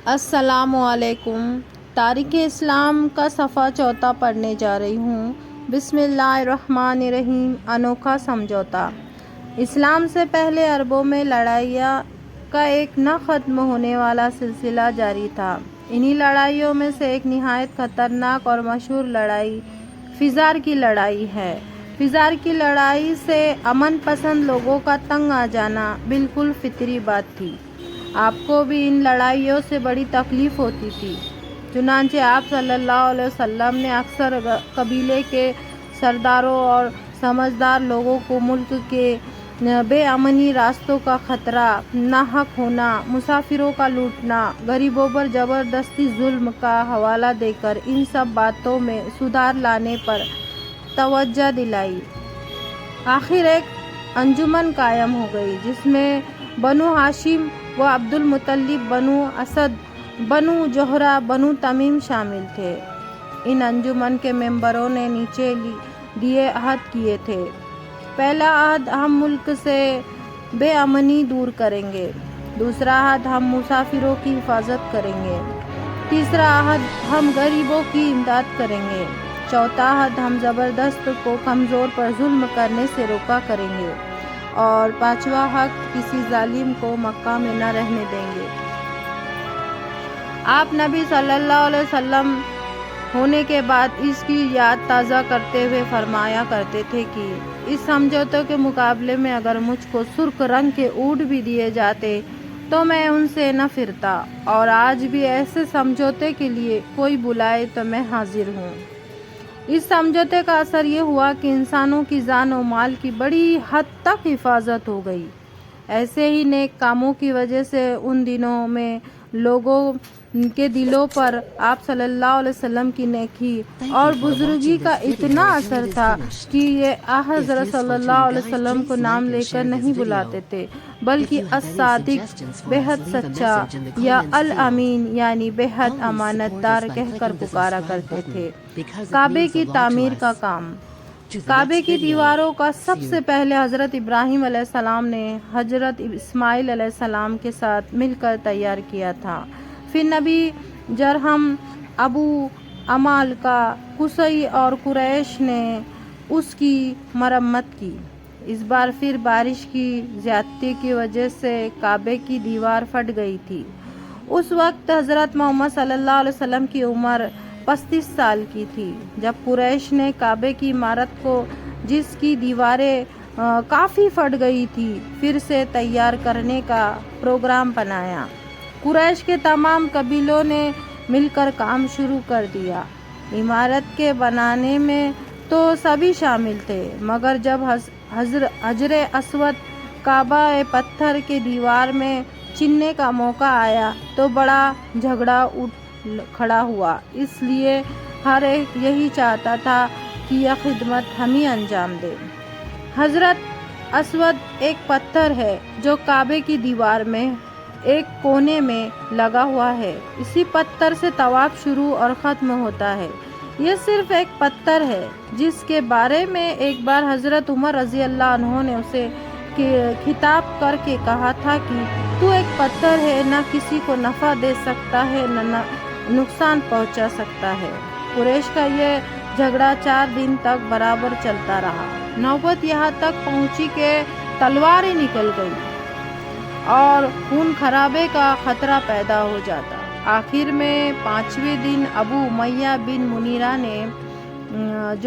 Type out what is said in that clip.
السلام علیکم۔ تاریخ اسلام کا صفحہ 4 پڑھنے جا رہی ہوں۔ بسم اللہ الرحمن الرحیم۔ انوکھا سمجھوتا۔ اسلام سے پہلے عربوں میں لڑائیاں کا ایک نہ ختم ہونے والا سلسلہ جاری تھا۔ انہی لڑائیوں میں سے ایک نہایت خطرناک اور مشہور لڑائی فزار کی لڑائی ہے۔ فزار کی لڑائی سے امن پسند لوگوں کا تنگ آ جانا بالکل فطری بات تھی۔ آپ کو بھی ان لڑائیوں سے بڑی تکلیف ہوتی تھی۔ چنانچہ آپ صلی اللہ علیہ وسلم نے اکثر قبیلے کے سرداروں اور سمجھدار لوگوں کو ملک کے بے امنی، راستوں کا خطرہ، ناحق ہونا، مسافروں کا لوٹنا، غریبوں پر زبردستی ظلم کا حوالہ دے کر ان سب باتوں میں سدھار لانے پر توجہ دلائی۔ آخر ایک انجمن قائم ہو گئی جس میں بنو ہاشم و عبد المطلب، بنو اسد، بنو زہرہ، بنو تمیم شامل تھے۔ ان انجمن کے ممبروں نے نیچے دیے عہد کیے تھے۔ پہلا عہد، ہم ملک سے بے امنی دور کریں گے۔ دوسرا عہد، ہم مسافروں کی حفاظت کریں گے۔ تیسرا عہد، ہم غریبوں کی امداد کریں گے۔ چوتھا عہد، ہم زبردست کو کمزور پر ظلم کرنے سے روکا کریں گے۔ اور پانچواں عہد، کسی ظالم کو مکہ میں نہ رہنے دیں گے۔ آپ نبی صلی اللہ علیہ وسلم ہونے کے بعد اس کی یاد تازہ کرتے ہوئے فرمایا کرتے تھے کہ اس سمجھوتے کے مقابلے میں اگر مجھ کو سرخ رنگ کے اونٹ بھی دیے جاتے تو میں ان سے نہ پھرتا، اور آج بھی ایسے سمجھوتے کے لیے کوئی بلائے تو میں حاضر ہوں۔ اس سمجھوتے کا اثر یہ ہوا کہ انسانوں کی جان و مال کی بڑی حد تک حفاظت ہو گئی۔ ایسے ہی نیک کاموں کی وجہ سے ان دنوں میں لوگوں کے دلوں پر آپ صلی اللہ علیہ وسلم کی نیکی اور بزرگی کا اتنا اثر تھا کہ یہ حضرت صلی اللہ علیہ وسلم کو نام لے کر نہیں بلاتے تھے، بلکہ الصادق، بے حد سچا، یا الامین یعنی بے حد امانت دار کہہ کر پکارا کرتے تھے۔ کعبے کی تعمیر کا کام۔ کعبے کی دیواروں کا سب سے پہلے حضرت ابراہیم علیہ السلام نے حضرت اسماعیل علیہ السلام کے ساتھ مل کر تیار کیا تھا۔ پھر نبی جرہم، ابو عمالقہ، قصی اور قریش نے اس کی مرمت کی۔ اس بار پھر بارش کی زیادتی کی وجہ سے کعبے کی دیوار پھٹ گئی تھی۔ اس وقت حضرت محمد صلی اللہ علیہ وسلم کی عمر 35 سال کی تھی جب قریش نے کعبے کی عمارت کو، جس کی دیواریں کافی پھٹ گئی تھی، پھر سے تیار کرنے کا پروگرام بنایا۔ قریش کے تمام قبیلوں نے مل کر کام شروع کر دیا۔ عمارت کے بنانے میں تو سبھی شامل تھے، مگر جب حجر اسود، کعبہ پتھر کے دیوار میں چننے کا موقع آیا تو بڑا جھگڑا اٹھ کھڑا ہوا، اس لیے ہر ایک یہی چاہتا تھا کہ یہ خدمت ہم ہی انجام دیں۔ حجر اسود ایک پتھر ہے جو کعبے کی دیوار میں ایک کونے میں لگا ہوا ہے۔ اسی پتھر سے طواف شروع اور ختم ہوتا ہے۔ یہ صرف ایک پتھر ہے جس کے بارے میں ایک بار حضرت عمر رضی اللہ عنہ نے اسے خطاب کر کے کہا تھا کہ تو ایک پتھر ہے، نہ کسی کو نفع دے سکتا ہے نہ نقصان پہنچا سکتا ہے۔ قریش کا یہ جھگڑا 4 دن تک برابر چلتا رہا۔ نوبت یہاں تک پہنچی کہ تلواریں نکل گئی اور خون خرابے کا خطرہ پیدا ہو جاتا۔ آخر میں 5ویں دن ابو امیہ بن منیرہ نے جو